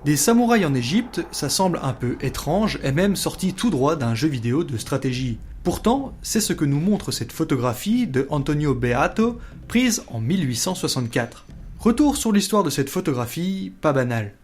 Des samouraïs en Égypte, ça semble un peu étrange et même sorti tout droit d'un jeu vidéo de stratégie. Pourtant, c'est ce que nous montre cette photographie de Antonio Beato, prise en 1864. Retour sur l'histoire de cette photographie, pas banale.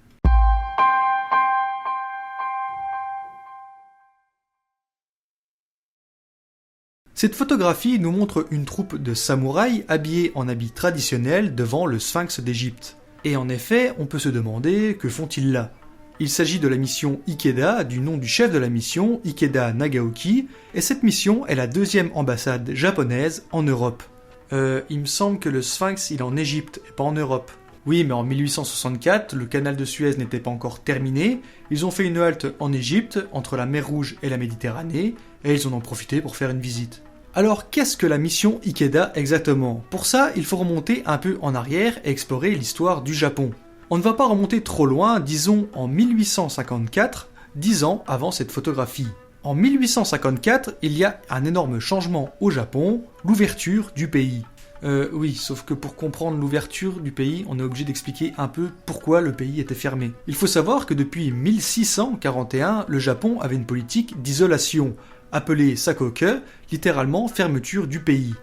Cette photographie nous montre une troupe de samouraïs habillés en habits traditionnels devant le Sphinx d'Égypte. Et en effet, on peut se demander que font-ils là ? Il s'agit de la mission Ikeda, du nom du chef de la mission, Ikeda Nagaoki, et cette mission est la deuxième ambassade japonaise en Europe. Il me semble que le Sphinx il est en Égypte et pas en Europe. Oui, mais en 1864, le canal de Suez n'était pas encore terminé, ils ont fait une halte en Égypte, entre la mer Rouge et la Méditerranée, et ils en ont profité pour faire une visite. Alors, qu'est-ce que la mission Ikeda exactement ? Pour ça, il faut remonter un peu en arrière et explorer l'histoire du Japon. On ne va pas remonter trop loin, disons en 1854, 10 ans avant cette photographie. En 1854, il y a un énorme changement au Japon, l'ouverture du pays. Oui, sauf que pour comprendre l'ouverture du pays, on est obligé d'expliquer un peu pourquoi le pays était fermé. Il faut savoir que depuis 1641, le Japon avait une politique d'isolation, appelée Sakoke, littéralement fermeture du pays.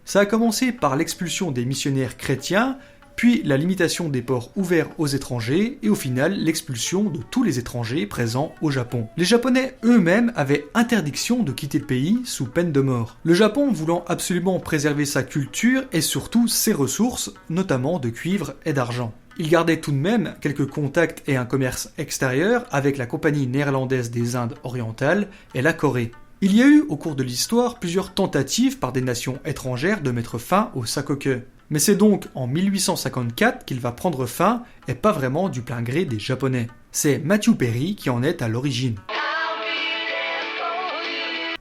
Ça a commencé par l'expulsion des missionnaires chrétiens, puis la limitation des ports ouverts aux étrangers, et au final l'expulsion de tous les étrangers présents au Japon. Les Japonais eux-mêmes avaient interdiction de quitter le pays sous peine de mort. Le Japon voulant absolument préserver sa culture et surtout ses ressources, notamment de cuivre et d'argent. Il gardait tout de même quelques contacts et un commerce extérieur avec la Compagnie néerlandaise des Indes orientales et la Corée. Il y a eu au cours de l'histoire plusieurs tentatives par des nations étrangères de mettre fin au Sakoke. Mais c'est donc en 1854 qu'il va prendre fin et pas vraiment du plein gré des Japonais. C'est Matthew Perry qui en est à l'origine.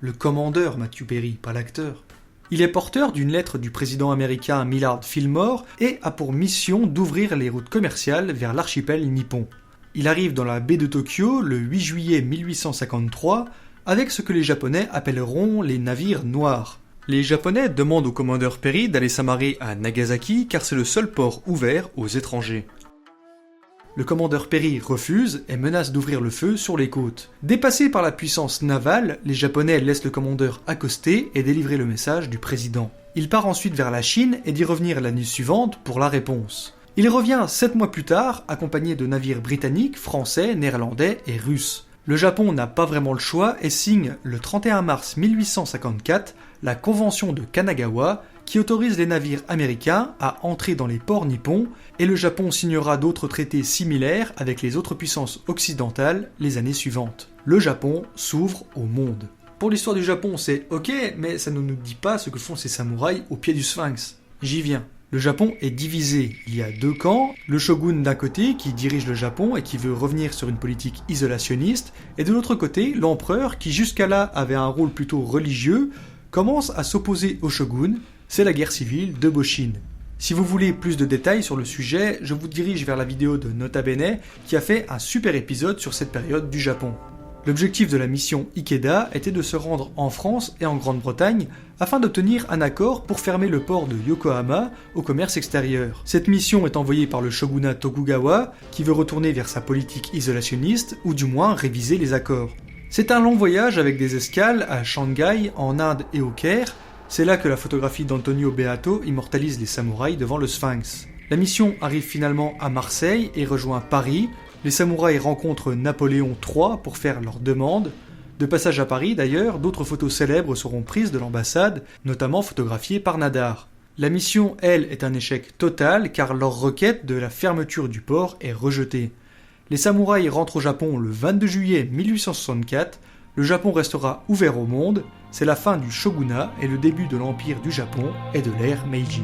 Le commandeur Matthew Perry, pas l'acteur. Il est porteur d'une lettre du président américain Millard Fillmore et a pour mission d'ouvrir les routes commerciales vers l'archipel nippon. Il arrive dans la baie de Tokyo le 8 juillet 1853 avec ce que les Japonais appelleront les navires noirs. Les Japonais demandent au commandeur Perry d'aller s'amarrer à Nagasaki car c'est le seul port ouvert aux étrangers. Le commandeur Perry refuse et menace d'ouvrir le feu sur les côtes. Dépassés par la puissance navale, les Japonais laissent le commandeur accoster et délivrer le message du président. Il part ensuite vers la Chine et d'y revenir l'année suivante pour la réponse. Il revient 7 mois plus tard, accompagné de navires britanniques, français, néerlandais et russes. Le Japon n'a pas vraiment le choix et signe le 31 mars 1854 la Convention de Kanagawa qui autorise les navires américains à entrer dans les ports nippons et le Japon signera d'autres traités similaires avec les autres puissances occidentales les années suivantes. Le Japon s'ouvre au monde. Pour l'histoire du Japon, c'est ok, mais ça ne nous dit pas ce que font ces samouraïs au pied du Sphinx. J'y viens. Le Japon est divisé, il y a deux camps, le shogun d'un côté qui dirige le Japon et qui veut revenir sur une politique isolationniste, et de l'autre côté, l'empereur qui jusqu'à là avait un rôle plutôt religieux, commence à s'opposer au shogun, c'est la guerre civile de Boshin. Si vous voulez plus de détails sur le sujet, je vous dirige vers la vidéo de Nota Bene qui a fait un super épisode sur cette période du Japon. L'objectif de la mission Ikeda était de se rendre en France et en Grande-Bretagne afin d'obtenir un accord pour fermer le port de Yokohama au commerce extérieur. Cette mission est envoyée par le shogunat Tokugawa qui veut retourner vers sa politique isolationniste ou du moins réviser les accords. C'est un long voyage avec des escales à Shanghai, en Inde et au Caire. C'est là que la photographie d'Antonio Beato immortalise les samouraïs devant le Sphinx. La mission arrive finalement à Marseille et rejoint Paris. Les samouraïs rencontrent Napoléon III pour faire leur demande. De passage à Paris d'ailleurs, d'autres photos célèbres seront prises de l'ambassade, notamment photographiées par Nadar. La mission, elle, est un échec total car leur requête de la fermeture du port est rejetée. Les samouraïs rentrent au Japon le 22 juillet 1864, le Japon restera ouvert au monde, c'est la fin du shogunat et le début de l'empire du Japon et de l'ère Meiji.